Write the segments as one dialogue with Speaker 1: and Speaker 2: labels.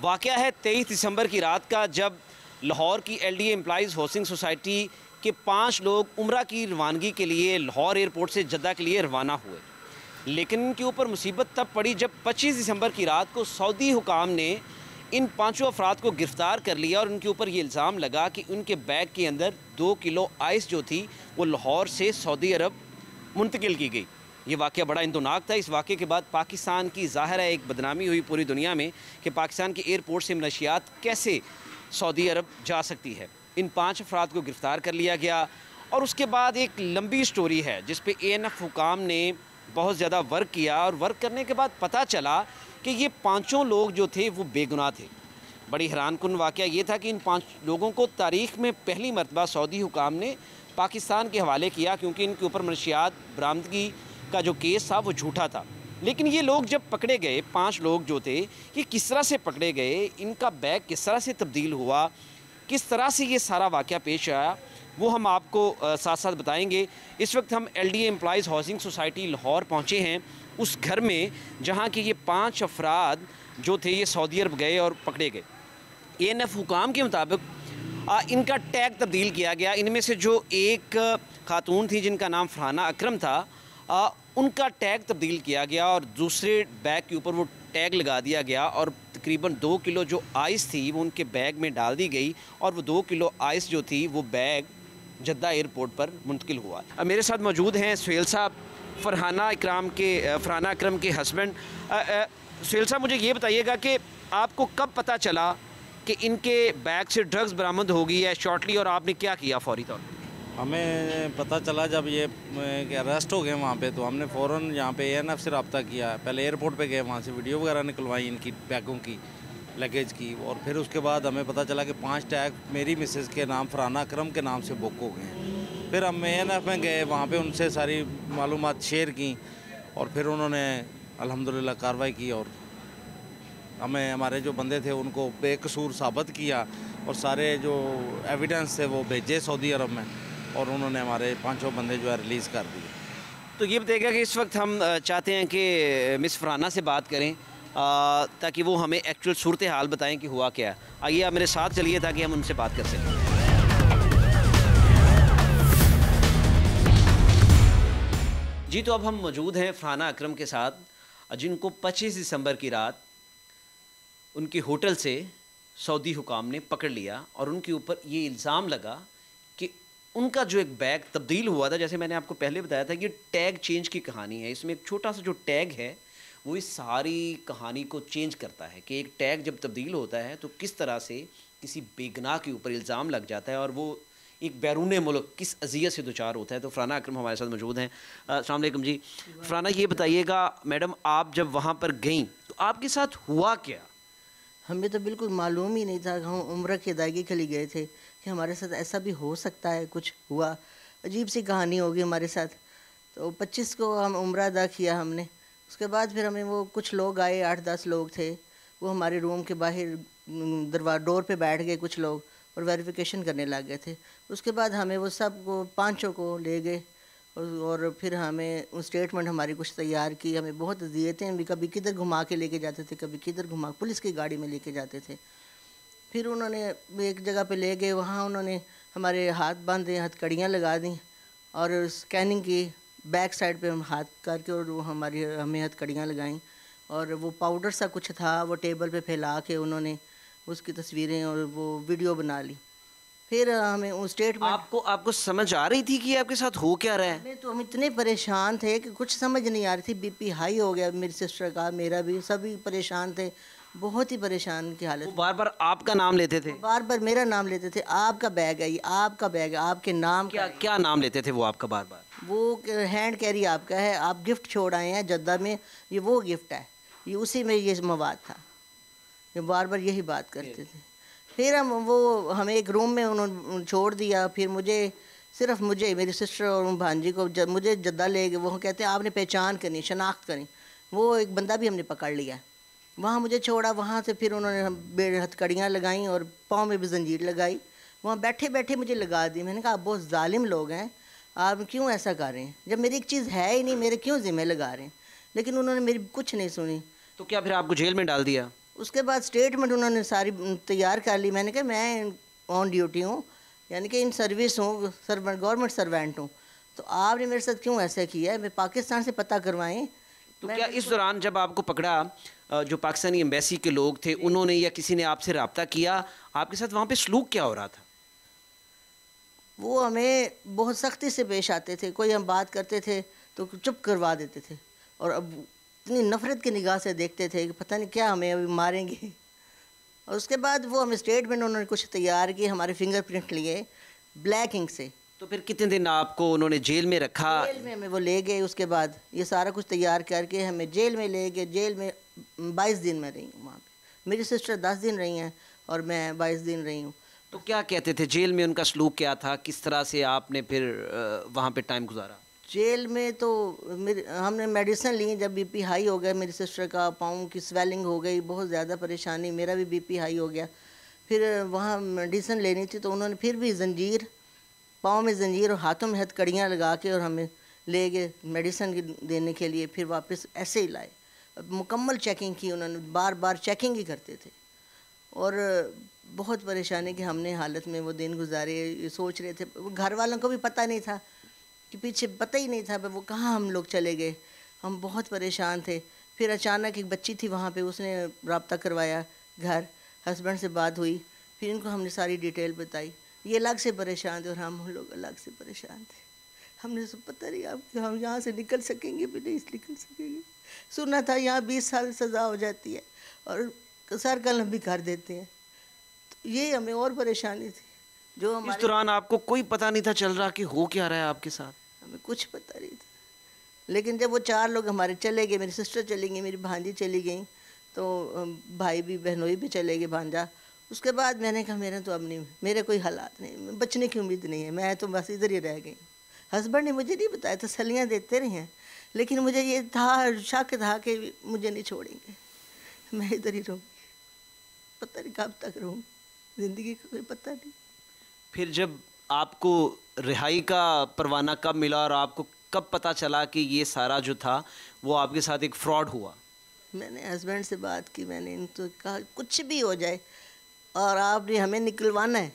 Speaker 1: वाक़या है 23 दिसंबर की रात का, जब लाहौर की LDA एम्प्लॉइज़ हाउसिंग सोसाइटी के 5 लोग उम्रा की रवानगी के लिए लाहौर एयरपोर्ट से जद्दा के लिए रवाना हुए। लेकिन इनके ऊपर मुसीबत तब पड़ी जब 25 दिसंबर की रात को सऊदी हुकाम ने इन 5 अफराद को गिरफ़्तार कर लिया और उनके ऊपर ये इल्ज़ाम लगा कि उनके बैग के अंदर 2 किलो आइस जो थी वो लाहौर से सऊदी अरब मुंतकिल की गई। ये वाक़या बड़ा इंदोनाक था। इस वाक़े के बाद पाकिस्तान की ज़ाहिर है एक बदनामी हुई पूरी दुनिया में कि पाकिस्तान के एयरपोर्ट से मनशियात कैसे सऊदी अरब जा सकती है। इन 5 अफराद को गिरफ़्तार कर लिया गया और उसके बाद एक लंबी स्टोरी है जिस पे ANF हुकाम ने बहुत ज़्यादा वर्क किया और वर्क करने के बाद पता चला कि ये 5 लोग जो थे वो बेगुनाह थे। बड़ी हैरानकुन वाक़या ये था कि इन 5 लोगों को तारीख़ में पहली मरतबा सऊदी हुकाम ने पाकिस्तान के हवाले किया, क्योंकि इनके ऊपर मनशियात बरामदगी का जो केस था वो झूठा था। लेकिन ये लोग जब पकड़े गए, 5 लोग जो थे, ये किस तरह से पकड़े गए, इनका बैग किस तरह से तब्दील हुआ, किस तरह से ये सारा वाक़या पेश आया, वो हम आपको साथ साथ बताएंगे। इस वक्त हम LDA employees housing society Lahore पहुँचे हैं, उस घर में जहाँ के ये 5 अफराद जो थे ये सऊदी अरब गए और पकड़े गए। ANF हुकाम के मुताबिक इनका टैग तब्दील किया गया। इनमें से जो एक खातून थी जिनका नाम फरहाना अकरम था, उनका टैग तब्दील किया गया और दूसरे बैग के ऊपर वो टैग लगा दिया गया और तकरीबन 2 किलो जो आइस थी वो उनके बैग में डाल दी गई और वो 2 किलो आइस जो थी वो बैग जद्दा एयरपोर्ट पर मुंतकिल हुआ। अब मेरे साथ मौजूद हैं सुहेल साहब, फरहाना अकरम के हस्बैंड। सुहेल साहब, मुझे ये बताइएगा कि आपको कब पता चला कि इनके बैग से ड्रग्स बरामद हो गई है शॉर्टली, और आपने क्या किया फौरी तौर पर?
Speaker 2: हमें पता चला जब ये अरेस्ट हो गए वहाँ पे, तो हमने फ़ौरन यहाँ पे ANF से रब्ता किया। पहले एयरपोर्ट पे गए, वहाँ से वीडियो वगैरह निकलवाई इनकी बैगों की, लगेज की, और फिर उसके बाद हमें पता चला कि 5 टैग मेरी मिसेज़ के नाम फरहाना अकरम के नाम से बुक हो गए हैं। फिर हम ANF में गए, वहाँ पे उनसे सारी मालूमात शेयर की और फिर उन्होंने अल्हम्दुलिल्लाह कार्रवाई की और हमें हमारे जो बंदे थे उनको बेकसूर साबित किया और सारे जो एविडेंस थे वो भेजे सऊदी अरब में और उन्होंने हमारे 5 बंदे जो है रिलीज़ कर दिए।
Speaker 1: तो ये बताइएगा कि इस वक्त हम चाहते हैं कि मिस फरहाना से बात करें ताकि वो हमें एक्चुअल सूरत हाल बताएं कि हुआ क्या है। आइए आप मेरे साथ चलिए ताकि हम उनसे बात कर सकें। जी, तो अब हम मौजूद हैं फरहाना अकरम के साथ, जिनको 25 दिसंबर की रात उनके होटल से सऊदी हुकाम ने पकड़ लिया और उनके ऊपर ये इल्ज़ाम लगा कि उनका जो एक बैग तब्दील हुआ था, जैसे मैंने आपको पहले बताया था, ये टैग चेंज की कहानी है। इसमें एक छोटा सा जो टैग है वो इस सारी कहानी को चेंज करता है कि एक टैग जब तब्दील होता है तो किस तरह से किसी बेगुनाह के ऊपर इल्ज़ाम लग जाता है और वो एक बैरून मुल्क किस अज़ियत से दुचार होता है। तो फरहाना अकरम हमारे साथ मौजूद हैं। अस्सलाम वालेकुम जी। फरहाना, ये बताइएगा मैडम, आप जब वहाँ पर गईं तो आपके साथ हुआ क्या?
Speaker 3: हमें तो बिल्कुल मालूम ही नहीं था। हम उम्र की अदायगी के लिए गए थे कि हमारे साथ ऐसा भी हो सकता है। कुछ हुआ, अजीब सी कहानी होगी हमारे साथ। तो 25 को हम उम्र अदा किया हमने। उसके बाद फिर हमें वो कुछ लोग आए, 8-10 लोग थे, वो हमारे रूम के बाहर डोर पे बैठ गए कुछ लोग और वेरिफिकेशन करने लग गए थे। उसके बाद हमें वो सब को 5 को ले गए और फिर हमें स्टेटमेंट हमारी कुछ तैयार की। हमें बहुत अजियतें भी, कभी किधर घुमा के लेके जाते थे, कभी किधर घुमा पुलिस की गाड़ी में लेके जाते थे। फिर उन्होंने एक जगह पे ले गए, वहाँ उन्होंने हमारे हाथ बांधे, हथकड़ियाँ लगा दी और स्कैनिंग की। बैक साइड पे हम हाथ करके और वो हमें हथकड़ियाँ लगाईं और वो पाउडर सा कुछ था वो टेबल पे फैला के उन्होंने उसकी तस्वीरें और वो वीडियो बना ली। फिर हमें उस स्टेटमेंट
Speaker 1: आपको समझ आ रही थी कि आपके साथ हो क्या रहा है?
Speaker 3: तो हम इतने परेशान थे कि कुछ समझ नहीं आ रही थी। BP हाई हो गया मेरी सिस्टर का, मेरा भी, सभी परेशान थे, बहुत ही परेशान की हालत।
Speaker 1: बार बार आपका नाम लेते थे?
Speaker 3: बार बार मेरा नाम लेते थे। आपका बैग है ये, आपका बैग है, आपके नाम
Speaker 1: क्या नाम लेते थे वो आपका बार बार?
Speaker 3: वो हैंड कैरी आपका है, आप गिफ्ट छोड़ आए हैं जद्दा में, ये वो गिफ्ट है, ये उसी में ये मवाद था। ये बार बार यही बात करते थे। फिर हमें एक रूम में उन्होंने छोड़ दिया। फिर सिर्फ मुझे मेरी सिस्टर और भांजी को मुझे जद्दा ले गए। वो कहते हैं आपने पहचान करनी, शनाख्त करनी। वो एक बंदा भी हमने पकड़ लिया, वहाँ मुझे छोड़ा। वहाँ से फिर उन्होंने हथकड़ियाँ लगाईं और पाँव में भी जंजीर लगाई। वहाँ बैठे बैठे मुझे लगा दी। मैंने कहा आप बहुत जालिम लोग हैं, आप क्यों ऐसा कर रहे हैं, जब मेरी एक चीज़ है ही नहीं, मेरे क्यों ज़िम्मे लगा रहे हैं। लेकिन उन्होंने मेरी कुछ नहीं सुनी।
Speaker 1: तो क्या फिर आपको जेल में डाल दिया?
Speaker 3: उसके बाद स्टेटमेंट उन्होंने सारी तैयार कर ली। मैंने कहा मैं ऑन ड्यूटी हूँ, यानी कि इन सर्विस हूँ, सर्वेंट, गवर्नमेंट सर्वेंट हूँ, तो आपने मेरे साथ क्यों ऐसा किया है? मैं पाकिस्तान से पता करवाएं।
Speaker 1: तो क्या इस दौरान जब आपको पकड़ा जो पाकिस्तानी एम्बेसी के लोग थे उन्होंने या किसी ने आपसे रब्ता किया, आपके साथ वहाँ पे सलूक क्या हो रहा था?
Speaker 3: वो हमें बहुत सख्ती से पेश आते थे। कोई हम बात करते थे तो चुप करवा देते थे, और अब इतनी नफ़रत की निगाह से देखते थे कि पता नहीं क्या हमें अभी मारेंगे। और उसके बाद वो हमें स्टेटमेंट उन्होंने कुछ तैयार किए, हमारे फिंगरप्रिंट लिए ब्लैक इंक से।
Speaker 1: तो फिर कितने दिन आपको उन्होंने जेल में रखा?
Speaker 3: जेल में हमें वो ले गए। उसके बाद ये सारा कुछ तैयार करके हमें जेल में ले गए। जेल में 22 दिन मैं रही हूँ वहाँ पे। मेरी सिस्टर 10 दिन रही हैं और मैं 22 दिन रही हूँ।
Speaker 1: तो क्या कहते थे जेल में, उनका सलूक क्या था? किस तरह से आपने फिर वहाँ पे टाइम गुजारा?
Speaker 3: जेल में तो हमने मेडिसिन ली। जब बीपी हाई हो गया मेरी सिस्टर का, पाँव की स्वेलिंग हो गई, बहुत ज़्यादा परेशानी, मेरा भी बीपी हाई हो गया। फिर वहाँ मेडिसिन लेनी थी तो उन्होंने फिर भी जंजीर, पाँव में जंजीर और हाथों में हथकड़ियाँ लगा के और हमें ले गए मेडिसिन देने के लिए। फिर वापस ऐसे ही लाए। मुकम्मल चेकिंग की उन्होंने, बार बार चेकिंग ही करते थे। और बहुत परेशानी की हमने हालत में वो दिन गुजारे। ये सोच रहे थे, घर वालों को भी पता नहीं था कि पीछे, पता ही नहीं था वो कहाँ हम लोग चले गए। हम बहुत परेशान थे। फिर अचानक एक बच्ची थी वहाँ पे, उसने रब्ता करवाया घर, हस्बैंड से बात हुई, फिर इनको हमने सारी डिटेल बताई। ये अलग से परेशान थे और हम लोग अलग से परेशान थे। हमने सब पता नहीं आप कि हम यहाँ से निकल सकेंगे भी नहीं निकल सकेंगे। सुना था यहाँ 20 साल सज़ा हो जाती है और सर कलम भी कर देते हैं। तो ये हमें और परेशानी थी। जो
Speaker 1: इस दौरान आपको कोई पता नहीं था चल रहा कि हो क्या रहा है आपके साथ?
Speaker 3: हमें कुछ पता नहीं था। लेकिन जब वो 4 लोग हमारे चले गए, मेरी सिस्टर चली गई, मेरी भांजी चली गई, तो भाई भी, बहनोई भी चले गए, भांजा। उसके बाद मैंने कहा मेरे तो अब नहीं, मेरे कोई हालात नहीं, बचने की उम्मीद नहीं है, मैं तो बस इधर ही रह गई। हस्बैंड ने मुझे नहीं बताया, तसल्लियाँ देते रहे हैं, लेकिन मुझे ये था, शक था कि मुझे नहीं छोड़ेंगे, मैं इधर ही रहूँगी। पता नहीं कब तक रहूँ, ज़िंदगी का कोई पता नहीं।
Speaker 1: फिर जब आपको रिहाई का परवाना कब मिला और आपको कब पता चला कि ये सारा जो था वो आपके साथ एक फ्रॉड हुआ?
Speaker 3: मैंने हस्बैंड से बात की। मैंने इनको कहा कुछ भी हो जाए और आपने हमें निकलवाना है,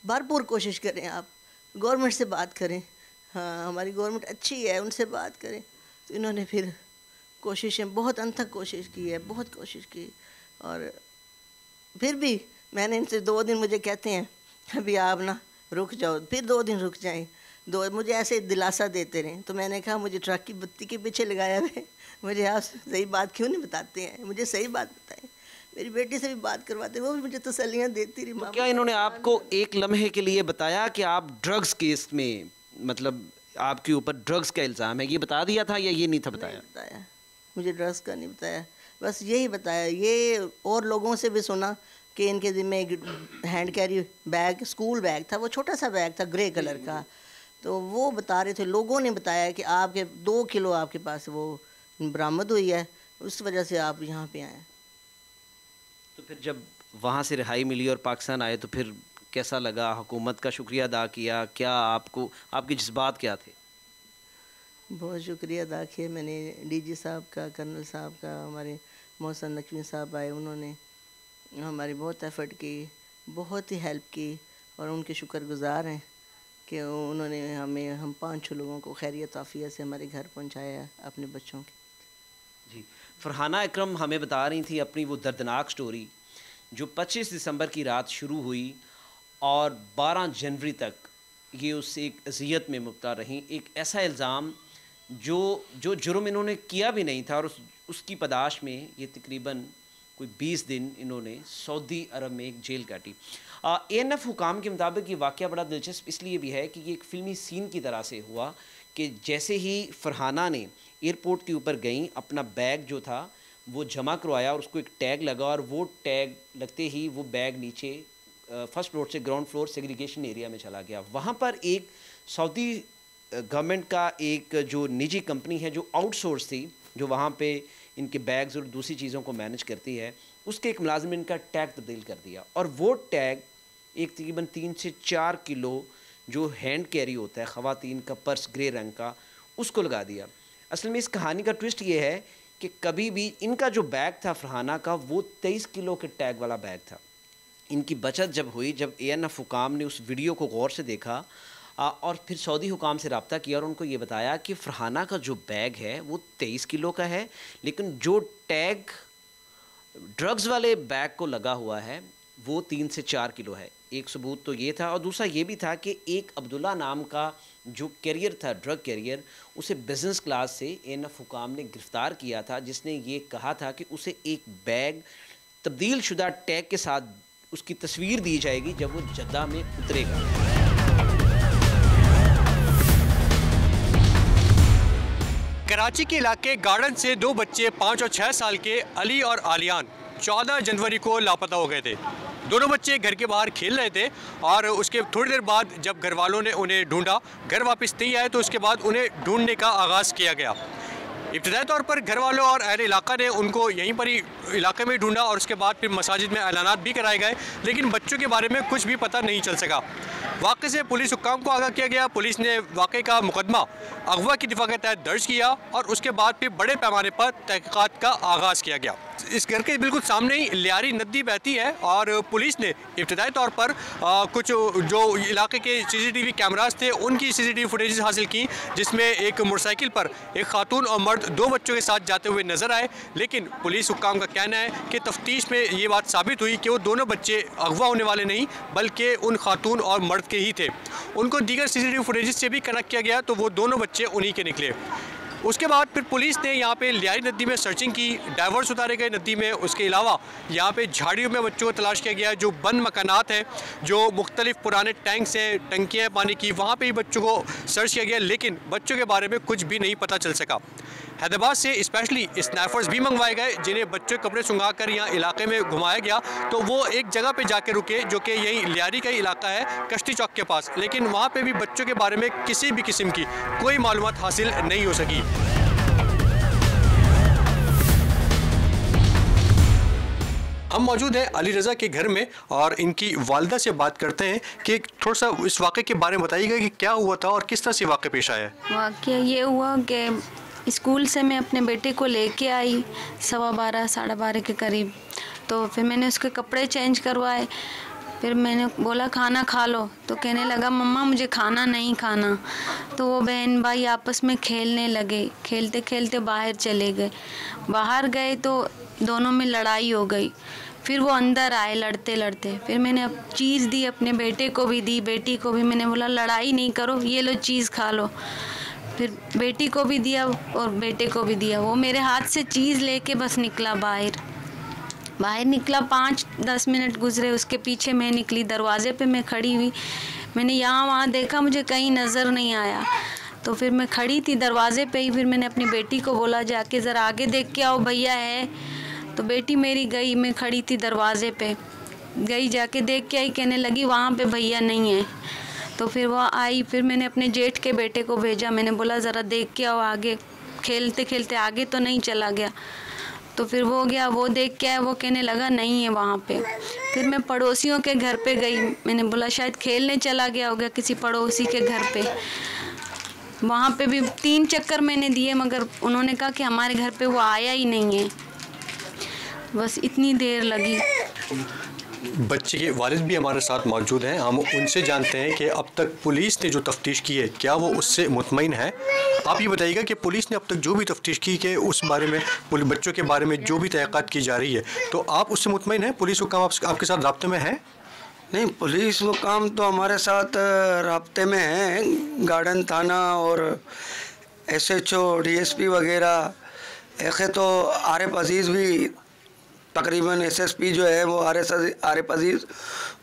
Speaker 3: भरपूर कोशिश करें, आप गवर्नमेंट से बात करें, हाँ हमारी गवर्नमेंट अच्छी है, उनसे बात करें। तो इन्होंने फिर कोशिशें, बहुत अनथक कोशिश की है, बहुत कोशिश की। और फिर भी मैंने इनसे 2 दिन, मुझे कहते हैं अभी आप ना रुक जाओ, फिर 2 दिन रुक जाएं, मुझे ऐसे दिलासा देते रहे। तो मैंने कहा मुझे ट्रक की बत्ती के पीछे लगाया हुए, मुझे आप सही बात क्यों नहीं बताते हैं, मुझे सही बात बताएं। मेरी बेटी से भी बात करवाते, वो भी मुझे तसल्लियाँ देती रही।
Speaker 1: तो क्या इन्होंने आपको एक लम्हे के लिए बताया कि आप ड्रग्स केस में, मतलब आपके ऊपर ड्रग्स का इल्ज़ाम है, ये बता दिया था या ये नहीं था बताया?
Speaker 3: नहीं बताया, मुझे ड्रग्स का नहीं बताया, बस यही बताया। ये और लोगों से भी सुना कि इनके ज़िम्मे एक hand carry bag, school bag था, वो छोटा सा बैग था ग्रे कलर का, तो वो बता रहे थे, लोगों ने बताया कि आपके 2 किलो आपके पास वो बरामद हुई है, उस वजह से आप यहाँ पे आए।
Speaker 1: तो फिर जब वहाँ से रिहाई मिली और पाकिस्तान आए तो फिर कैसा लगा? हुकूमत का शुक्रिया अदा किया? क्या आपको, आपके जज्बात क्या थे?
Speaker 3: बहुत शुक्रिया अदा किया मैंने डीजी साहब का, कर्नल साहब का, हमारे मोहसन नकवी साहब आए, उन्होंने हमारी बहुत एफ़र्ट की, बहुत ही हेल्प की और उनके शुक्रगुज़ार हैं कि उन्होंने हम 5-6 लोगों को खैरियत आफियत से हमारे घर पहुंचाया अपने बच्चों के।
Speaker 1: जी, फरहाना इकरम हमें बता रही थी अपनी वो दर्दनाक स्टोरी जो 25 दिसंबर की रात शुरू हुई और 12 जनवरी तक ये उससे एक अज़ियत में मुब्तला रहीं। एक ऐसा इल्ज़ाम जो जुर्म इन्होंने किया भी नहीं था और उसकी पदाश में ये तकरीबन कोई 20 दिन इन्होंने सऊदी अरब में एक जेल काटी। ANF हुकाम के मुताबिक ये वाक़या बड़ा दिलचस्प इसलिए भी है कि ये एक फ़िल्मी सीन की तरह से हुआ कि जैसे ही फरहाना ने एयरपोर्ट के ऊपर गई, अपना बैग जो था वो जमा करवाया और उसको एक टैग लगा और वो टैग लगते ही वो बैग नीचे फर्स्ट फ्लोर से ग्राउंड फ्लोर सेग्रीगेशन एरिया में चला गया। वहाँ पर एक सऊदी गवर्नमेंट का एक जो निजी कंपनी है जो आउटसोर्स थी, जो वहाँ पे इनके बैग्स और दूसरी चीज़ों को मैनेज करती है, उसके एक मुलाजिम ने इनका टैग तब्दील कर दिया और वो टैग एक तकरीबन 3 से 4 किलो जो हैंड कैरी होता है ख़वातीन का पर्स ग्रे रंग का, उसको लगा दिया। असल में इस कहानी का ट्विस्ट ये है कि कभी भी इनका जो बैग था फरहाना का वो 23 किलो के टैग वाला बैग था। इनकी बचत जब हुई, जब ANF हुकाम ने उस वीडियो को गौर से देखा और फिर सऊदी हुकाम से रब्ता किया और उनको ये बताया कि फरहाना का जो बैग है वो 23 किलो का है, लेकिन जो टैग ड्रग्स वाले बैग को लगा हुआ है वो 3 से 4 किलो है। एक सबूत तो ये था, और दूसरा ये भी था कि एक अब्दुल्ला नाम का जो कैरियर था, ड्रग कैरियर, उसे बिज़नेस क्लास से ANF हुकाम ने गिरफ़्तार किया था, जिसने ये कहा था कि उसे एक बैग तब्दील शुदा टैग के साथ उसकी तस्वीर दी जाएगी जब वो जद्दा में उतरेगा।
Speaker 4: कराची के इलाके गार्डन से 2 बच्चे 5 और 6 साल के अली और आलियान 14 जनवरी को लापता हो गए थे। दोनों बच्चे घर के बाहर खेल रहे थे और उसके थोड़ी देर बाद जब घर वालों ने उन्हें ढूंढा, घर वापस नहीं आए तो उसके बाद उन्हें ढूंढने का आगाज़ किया गया। इब्तदाई तौर पर घर वालों और अहले इलाका ने उनको यहीं पर ही इलाके में ढूंढा और उसके बाद फिर मसाजिद में ऐलानात भी कराए गए, लेकिन बच्चों के बारे में कुछ भी पता नहीं चल सका। वाक़े से पुलिस हुक्काम को आगाह किया गया। पुलिस ने वाक़े का मुकदमा अगवा की दिफा के तहत दर्ज किया और उसके बाद फिर बड़े पैमाने पर तहक़ीक़ात का आगाज़ किया गया। इस घर के बिल्कुल सामने ही लियारी नदी बहती है और पुलिस ने इब्तदाई तौर पर कुछ जो इलाके के CCTV कैमरास थे उनकी CCTV फुटेज हासिल की, जिसमें एक मोटरसाइकिल पर एक खातून और मर्द 2 बच्चों के साथ जाते हुए नजर आए। लेकिन पुलिस हुक्काम का कहना है कि तफ्तीश में ये बात साबित हुई कि वो दोनों बच्चे अगवा होने वाले नहीं बल्कि उन खातून और मर्द के ही थे। उनको दीगर CCTV फुटेज से भी कनेक्ट किया गया तो वो दोनों बच्चे उन्हीं के निकले। उसके बाद फिर पुलिस ने यहाँ पे लियारी नदी में सर्चिंग की, डाइवर्स उतारे गए नदी में। उसके अलावा यहाँ पे झाड़ियों में बच्चों को तलाश किया गया, जो बंद मकानात हैं, जो मुख्तलिफ पुराने टैंक्स हैं, टंकियाँ पानी की, वहाँ पे ही बच्चों को सर्च किया गया, लेकिन बच्चों के बारे में कुछ भी नहीं पता चल सका। हैदराबाद से स्पेशली स्नैपर्स भी मंगवाए गए, जिन्हें बच्चे कपड़े सुंगा कर यहाँ इलाके में घुमाया गया। तो वो एक जगह पे जाके रुके जो कि यही लियारी का इलाका है, कश्ती चौक के पास, लेकिन वहाँ पे भी बच्चों के बारे में किसी भी किस्म की कोई मालूमात हासिल नहीं हो सकी। हम मौजूद हैं अली रज़ा के घर में और इनकी वालिदा से बात करते हैं कि थोड़ा सा इस वाक़े के बारे में बताइएगा कि क्या हुआ था और किस तरह से वाक़या पेश आया।
Speaker 5: वाक़या ये हुआ कि स्कूल से मैं अपने बेटे को लेके आई 12:15 साढ़े 12 के करीब। तो फिर मैंने उसके कपड़े चेंज करवाए, फिर मैंने बोला खाना खा लो, तो कहने लगा मम्मा मुझे खाना नहीं खाना। तो वो बहन भाई आपस में खेलने लगे, खेलते खेलते बाहर चले गए। बाहर गए तो दोनों में लड़ाई हो गई। फिर वो अंदर आए लड़ते लड़ते, फिर मैंने अब चीज़ दी, अपने बेटे को भी दी, बेटी को भी। मैंने बोला लड़ाई नहीं करो, ये लो चीज़ खा लो। फिर बेटी को भी दिया और बेटे को भी दिया। वो मेरे हाथ से चीज़ लेके बस निकला बाहर निकला। 5-10 मिनट गुजरे, उसके पीछे मैं निकली। दरवाजे पे मैं खड़ी हुई, मैंने यहाँ वहाँ देखा, मुझे कहीं नज़र नहीं आया। तो फिर मैं खड़ी थी दरवाजे पे ही। फिर मैंने अपनी बेटी को बोला जाके ज़रा आगे देख के आओ, भैया है। तो बेटी मेरी गई, मैं खड़ी थी दरवाजे पे, गई जाके देख के आई, कहने लगी वहाँ पे भैया नहीं है। तो फिर वो आई, फिर मैंने अपने जेठ के बेटे को भेजा, मैंने बोला ज़रा देख के आओ आगे। खेलते खेलते आगे तो नहीं चला गया। तो फिर वो गया, वो देख के आया, वो कहने लगा नहीं है वहाँ पे। फिर मैं पड़ोसियों के घर पे गई, मैंने बोला शायद खेलने चला गया होगा किसी पड़ोसी के घर पे। वहाँ पे भी 3 चक्कर मैंने दिए, मगर उन्होंने कहा कि हमारे घर पे वो आया ही नहीं है। बस इतनी देर लगी।
Speaker 4: बच्चे के वालिद भी हमारे साथ मौजूद हैं, हम उनसे जानते हैं कि अब तक पुलिस ने जो तफ्तीश की है क्या वो उससे मुतमईन है। आप ये बताइएगा कि पुलिस ने अब तक जो भी तफ्तीश की कि उस बारे में, बच्चों के बारे में जो भी तहक़ीक़ात की जा रही है, तो आप उससे मुतमईन हैं? पुलिस हुक्काम आपके साथ राब्ते में है?
Speaker 6: नहीं, पुलिस हुक्काम तो हमारे साथ राब्ते में है। गार्डन थाना और SHO DSP वगैरह, एक तो आरिफ अजीज़ भी, तकरीबन SSP जो है वो आरिफ अजीज़,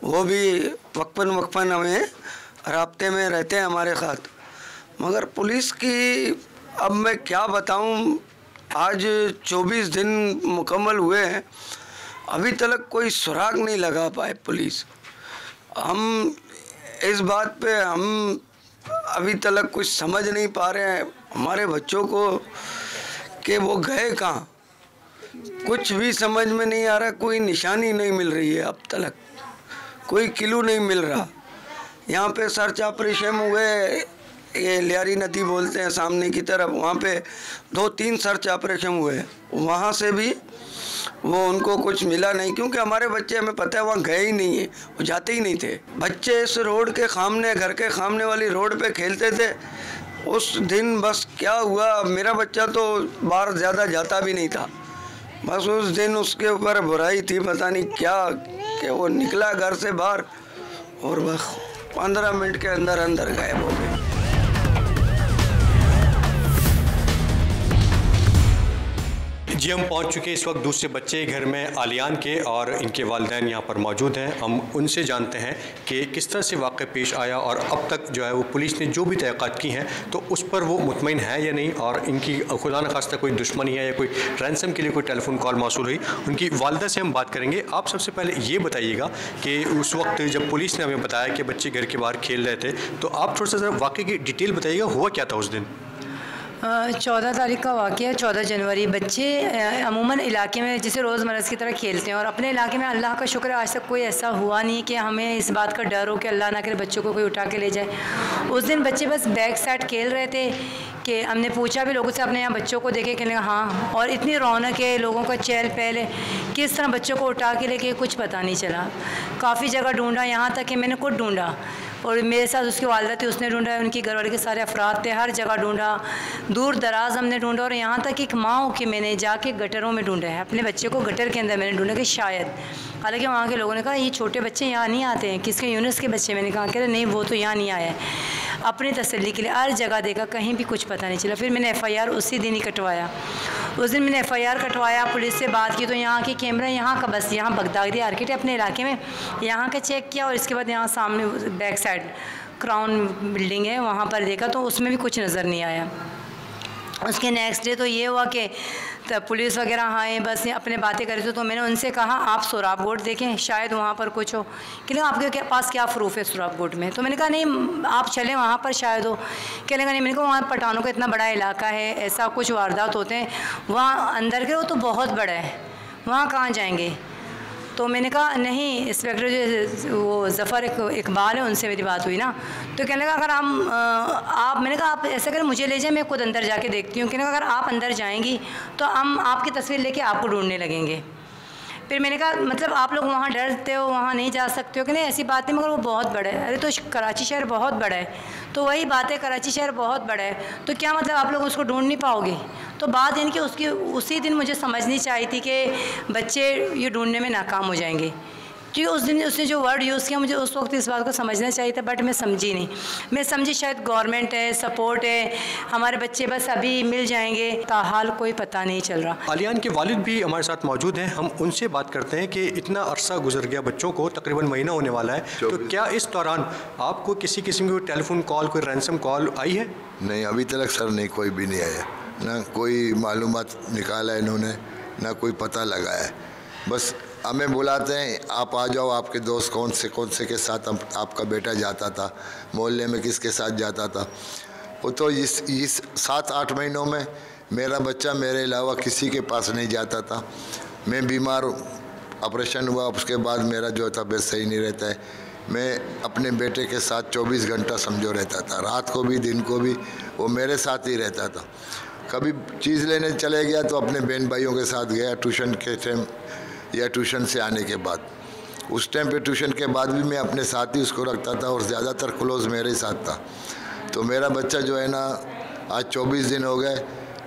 Speaker 6: वो भी वक्फन हमें राब्ते में रहते हैं हमारे साथ। मगर पुलिस की अब मैं क्या बताऊं, आज 24 दिन मुकम्मल हुए हैं, अभी तक कोई सुराग नहीं लगा पाए पुलिस। हम इस बात पे हम अभी तक कुछ समझ नहीं पा रहे हैं हमारे बच्चों को कि वो गए कहाँ, कुछ भी समझ में नहीं आ रहा। कोई निशानी नहीं मिल रही है, अब तक कोई क्लू नहीं मिल रहा। यहाँ पे सर्च ऑपरेशन हुए, ये लियारी नदी बोलते हैं सामने की तरफ, वहाँ पे 2-3 सर्च ऑपरेशन हुए, वहाँ से भी वो उनको कुछ मिला नहीं, क्योंकि हमारे बच्चे, हमें पता है, वहाँ गए ही नहीं है, वो जाते ही नहीं थे। बच्चे इस रोड के सामने, घर के सामने वाली रोड पे खेलते थे। उस दिन बस क्या हुआ, मेरा बच्चा तो बाहर ज़्यादा जाता भी नहीं था, बस उस दिन उसके ऊपर बुराई थी, पता नहीं क्या, कि वो निकला घर से बाहर और बस 15 मिनट के अंदर अंदर गायब हो गए।
Speaker 4: जी, हम पहुंच चुके हैं इस वक्त दूसरे बच्चे घर में आलियान के, और इनके वालिदैन यहाँ पर मौजूद हैं। हम उनसे जानते हैं कि किस तरह से वाक़या पेश आया और अब तक जो है वो पुलिस ने जो भी तहक़ीक़ात की हैं तो उस पर वो मुतमईन है या नहीं, और इनकी खुदा न खास्ता कोई दुश्मनी है या कोई रैंसम के लिए कोई टेलीफोन कॉल मौसूल हुई। उनकी वालिदा से हम बात करेंगे। आप सबसे पहले ये बताइएगा कि उस वक्त जब पुलिस ने हमें बताया कि बच्चे घर के बाहर खेल रहे थे, तो आप थोड़ा सा वाक़े की डिटेल बताइएगा, हुआ क्या था उस दिन?
Speaker 7: 14 तारीख का वाक़या, 14 जनवरी। बच्चे अमूमन इलाके में जैसे रोज़मर्रा की तरह खेलते हैं, और अपने इलाके में अल्लाह का शुक्र आज तक कोई ऐसा हुआ नहीं कि हमें इस बात का डर हो कि अल्लाह ना करे बच्चों को कोई उठा के ले जाए। उस दिन बच्चे बस बैक साइड खेल रहे थे कि हमने पूछा भी लोगों से, अपने यहाँ बच्चों को देखे, कहने हाँ, और इतनी रौनक है, लोगों का चहल पहल है, किस तरह बच्चों को उठा के लेके कुछ पता नहीं चला। काफ़ी जगह ढूंढा, यहाँ तक कि मैंने खुद ढूंढा, और मेरे साथ उसकी वालिदा थी, उसने ढूंढा, उनकी घरवाले के सारे अफराद थे, हर जगह ढूंढा, दूर दराज हमने ढूंढा, और यहाँ तक एक माँ हो कि मैंने जाके गटरों में ढूंढा है, अपने बच्चे को गटर के अंदर मैंने ढूंढा कि शायद, हालांकि वहाँ के लोगों ने कहा ये छोटे बच्चे यहाँ नहीं आते हैं। किसके? यूनुस के बच्चे। मैंने कहा कि नहीं, वो तो यहाँ नहीं आया है। अपनी तसल्ली के लिए हर जगह देखा, कहीं भी कुछ पता नहीं चला। फिर मैंने FIR उसी दिन ही कटवाया। उस दिन मैंने FIR कटवाया, पुलिस से बात की, तो यहाँ के कैमरा, यहाँ का बस, यहाँ बगदादी मार्केट है अपने इलाके में, यहाँ का चेक किया, और इसके बाद यहाँ सामने बैक साइड क्राउन बिल्डिंग है, वहाँ पर देखा तो उसमें भी कुछ नज़र नहीं आया। उसके नेक्स्ट डे तो ये हुआ कि पुलिस वगैरह आए, बस अपने बातें करे थे, तो मैंने उनसे कहा आप सुराब गोट देखें, शायद वहाँ पर कुछ हो। कि आपके पास क्या प्रूफ है सुराब गोट में? तो मैंने कहा नहीं, आप चलें वहाँ पर, शायद हो। कहने का नहीं। मैंने कहा वहाँ पठानों का इतना बड़ा इलाका है, ऐसा कुछ वारदात होते हैं, वहाँ अंदर के वो तो बहुत बड़ा है, वहाँ कहाँ जाएंगे? तो मैंने कहा नहीं, इंस्पेक्टर जो वो ज़फ़र इकबाल है, उनसे मेरी बात हुई ना, तो कहने लगा अगर आप, मैंने कहा आप ऐसा करें, मुझे ले जाए, मैं खुद अंदर जाके देखती हूँ। कहने लगा अगर आप अंदर जाएंगी तो हम आपकी तस्वीर लेके आपको ढूंढने लगेंगे। फिर मैंने कहा मतलब आप लोग वहाँ डरते हो, वहाँ नहीं जा सकते हो? कि नहीं ऐसी बात नहीं, मगर वो बहुत बड़ा है। अरे तो कराची शहर बहुत बड़ा है। तो वही बात है, कराची शहर बहुत बड़ा है, तो क्या मतलब आप लोग उसको ढूंढ नहीं पाओगे? तो बात यानी कि उसकी उसी दिन मुझे समझनी चाहिए थी कि बच्चे ये ढूंढने में नाकाम हो जाएंगे, क्योंकि उस दिन उसने जो वर्ड यूज़ किया, मुझे उस वक्त इस बात को समझना चाहिए था, बट मैं समझी नहीं। मैं समझी शायद गवर्नमेंट है, सपोर्ट है, हमारे बच्चे बस अभी मिल जाएंगे, ताहाल कोई पता नहीं चल रहा।
Speaker 4: आलियान के वालिद भी हमारे साथ मौजूद हैं, हम उनसे बात करते हैं कि इतना अरसा गुजर गया, बच्चों को तकरीबन महीना होने वाला है, तो क्या इस दौरान आपको किसी किस्म की टेलीफोन कॉल, कोई रैंसम कॉल आई है?
Speaker 8: नहीं, अभी तक सर नहीं, कोई भी नहीं आया, ना कोई मालूमात निकाला इन्होंने, ना कोई पता लगाया। बस हमें बुलाते हैं, आप आ जाओ, आपके दोस्त कौन से के साथ आपका बेटा जाता था, मोहल्ले में किसके साथ जाता था। वो तो इस 7-8 महीनों में मेरा बच्चा मेरे अलावा किसी के पास नहीं जाता था। मैं बीमार, ऑपरेशन हुआ, उसके बाद मेरा जो तबीयत सही नहीं रहता है, मैं अपने बेटे के साथ 24 घंटा समझो रहता था, रात को भी दिन को भी वो मेरे साथ ही रहता था। कभी चीज़ लेने चले गया तो अपने बहन भाइयों के साथ गया, ट्यूशन के टाइम या ट्यूशन से आने के बाद। उस टाइम पे ट्यूशन के बाद भी मैं अपने साथ ही उसको रखता था, और ज़्यादातर क्लोज़ मेरे ही साथ था। तो मेरा बच्चा जो है ना, आज 24 दिन हो गए,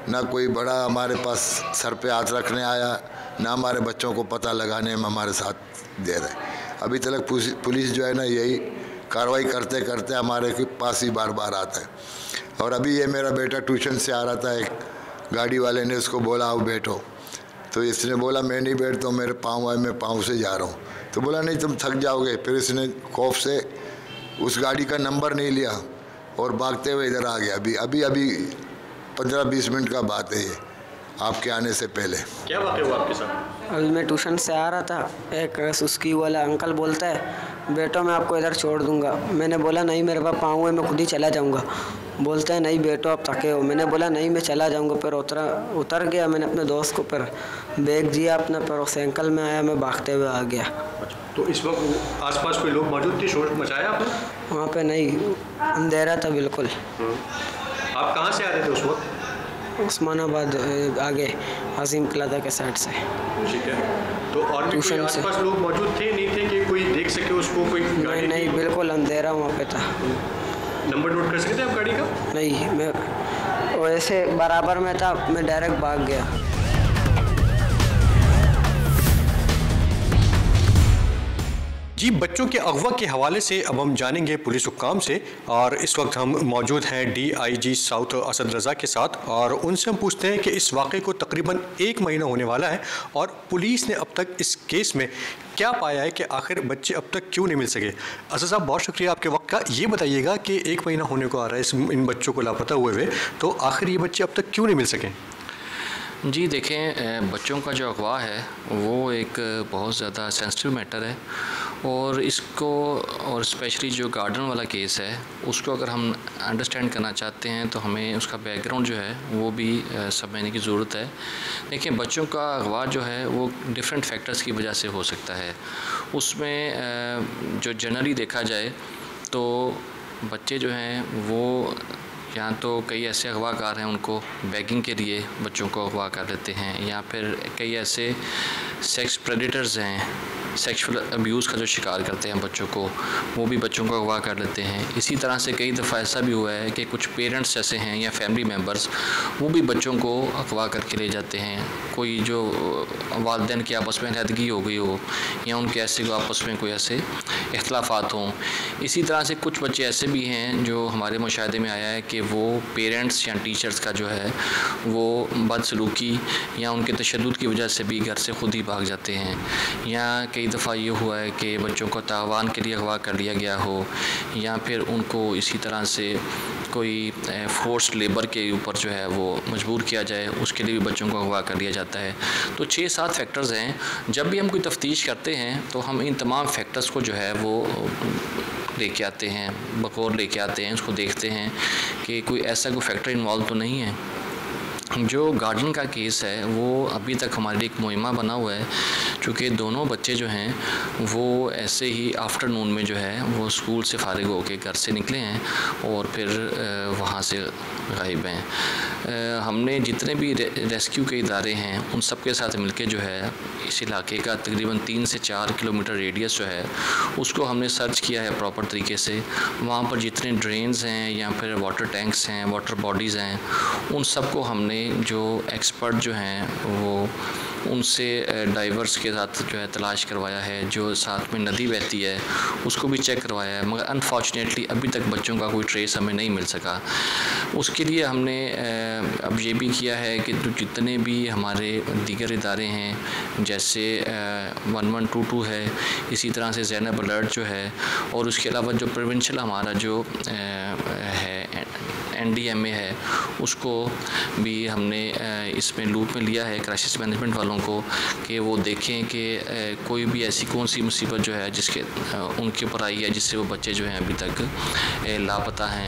Speaker 8: ना कोई बड़ा हमारे पास सर पे हाथ रखने आया, ना हमारे बच्चों को पता लगाने में हमारे साथ दे रहे। अभी तक पुलिस जो है ना, यही कार्रवाई करते करते हमारे पास ही बार बार आता है। और अभी ये मेरा बेटा ट्यूशन से आ रहा था, एक गाड़ी वाले ने उसको बोला आओ बैठो, तो इसने बोला मैं नहीं बैठता हूँ, मेरे पाँव आए, मैं पाँव से जा रहा हूँ। तो बोला नहीं तुम थक जाओगे। फिर इसने खौफ से उस गाड़ी का नंबर नहीं लिया और भागते हुए इधर आ गया। अभी 15-20 मिनट का बात है ये, आपके आने से पहले।
Speaker 4: क्या बात हुआ आपके साथ?
Speaker 9: अभी मैं ट्यूशन से आ रहा था, एक सुस्की वाला अंकल बोलता है बेटो मैं आपको इधर छोड़ दूंगा। मैंने बोला नहीं मेरे पास पाँव है, मैं खुद ही चला जाऊंगा। बोलता है नहीं बेटो आप थके हो। मैंने बोला नहीं मैं चला जाऊंगा। फिर उतर गया। मैंने अपने दोस्त को फिर बैग दिया अपना, फिर उस अंकल में आया, मैं भागते हुए आ गया।
Speaker 4: तो इस वक्त आसपास कोई लोग मौजूद थे, शोर मचाया आपने?
Speaker 9: वहाँ पे नहीं, अंधेरा था बिल्कुल।
Speaker 4: आप कहाँ से आ रहे थे उस वक्त?
Speaker 9: उस्मानाबाद आगे अजीम किलादा के साइड से।
Speaker 4: ठीक है, तो और भी कोई आसपास लोग मौजूद थे, नहीं थे कि कोई देख सके उसको? कोई गाड़ी?
Speaker 9: नहीं, बिल्कुल अंधेरा वहाँ पे था।
Speaker 4: नंबर नोट कर सकते आप गाड़ी का?
Speaker 9: नहीं, मैं वैसे बराबर में था, मैं डायरेक्ट भाग गया।
Speaker 4: जी, बच्चों के अगवा के हवाले से अब हम जानेंगे पुलिस हुक्काम से, और इस वक्त हम मौजूद हैं DIG साउथ असद रज़ा के साथ, और उनसे हम पूछते हैं कि इस वाक़े को तकरीबन 1 महीना होने वाला है और पुलिस ने अब तक इस केस में क्या पाया है कि आखिर बच्चे अब तक क्यों नहीं मिल सके। असद साहब, बहुत शुक्रिया आपके वक्त का। ये बताइएगा कि 1 महीना होने को आ रहा है इन बच्चों को लापता हुए, तो आखिर ये बच्चे अब तक क्यों नहीं मिल सके?
Speaker 10: जी देखें, बच्चों का जो अगवा है वो एक बहुत ज़्यादा सेंसिटिव मैटर है, और इसको, और स्पेशली जो गार्डन वाला केस है उसको अगर हम अंडरस्टैंड करना चाहते हैं तो हमें उसका बैकग्राउंड जो है वो भी समझने की ज़रूरत है। देखिए, बच्चों का अगवा जो है वो डिफरेंट फैक्टर्स की वजह से हो सकता है। उसमें जो जनरली देखा जाए तो बच्चे जो हैं वो या तो कई ऐसे अगवाकार हैं उनको बैगिंग के लिए बच्चों को अगवा कर लेते हैं, या फिर कई ऐसे सेक्स प्रेडेटर्स हैं, सेक्सुअल अब्यूज़ का जो शिकार करते हैं बच्चों को, वो भी बच्चों को अगवा कर लेते हैं। इसी तरह से कई दफ़ा ऐसा भी हुआ है कि कुछ पेरेंट्स जैसे हैं या फैमिली मेम्बर्स, वो भी बच्चों को अगवा करके ले जाते हैं। कोई जो वालिदैन की आपस में अलहदगी हो गई हो, या उनके ऐसे आपस में कोई ऐसे इख्तलाफात हों। इसी तरह से कुछ बच्चे ऐसे भी हैं जो हमारे मुशाहदे में आया है कि वो पेरेंट्स या टीचर्स का जो है वो बदसलूकी या उनके तशद्दुद की वजह से भी घर से ख़ुद ही भाग जाते हैं, या कई दफ़ा ये हुआ है कि बच्चों को तावान के लिए अगवा कर लिया गया हो, या फिर उनको इसी तरह से कोई फोर्स्ड लेबर के ऊपर जो है वो मजबूर किया जाए, उसके लिए भी बच्चों को अगवा कर लिया जाता है। तो 6-7 फैक्टर्स हैं। जब भी हम कोई तफ्तीश करते हैं तो हम इन तमाम फैक्टर्स को जो है वो लेके आते हैं, बगौर लेके आते हैं, उसको देखते हैं कि कोई ऐसा कोई फैक्टर इन्वॉल्व तो नहीं है। जो गार्डन का केस है वो अभी तक हमारे लिए एक मुहिमा बना हुआ है, चूँकि दोनों बच्चे जो हैं वो ऐसे ही आफ्टरनून में जो है वो स्कूल से फारिग होकर घर से निकले हैं और फिर वहाँ से गायब हैं। हमने जितने भी रेस्क्यू के इदारे हैं उन सब के साथ मिलकर जो है इस इलाके का तकरीबन 3 से 4 किलोमीटर रेडियस जो है उसको हमने सर्च किया है प्रॉपर तरीके से। वहाँ पर जितने ड्रेन्स हैं या फिर वाटर टैंक्स हैं, वाटर बॉडीज़ हैं, उन सब को हमने जो एक्सपर्ट जो हैं वो उनसे डाइवर्स के साथ जो है तलाश करवाया है, जो साथ में नदी बहती है उसको भी चेक करवाया है, मगर अनफॉर्चुनेटली अभी तक बच्चों का कोई ट्रेस हमें नहीं मिल सका। उसके लिए हमने अब ये भी किया है कि जितने भी हमारे दीगर इदारे हैं जैसे 1122 है, इसी तरह से ज़ैनब अलर्ट जो है, और उसके अलावा जो प्रोविंशियल हमारा जो है NDMA है उसको भी हमने इसमें लूप में लिया है क्राइसिस मैनेजमेंट वालों को, कि वो देखें कि कोई भी ऐसी कौन सी मुसीबत जो है जिसके उनके ऊपर आई है जिससे वो बच्चे जो हैं अभी तक लापता हैं।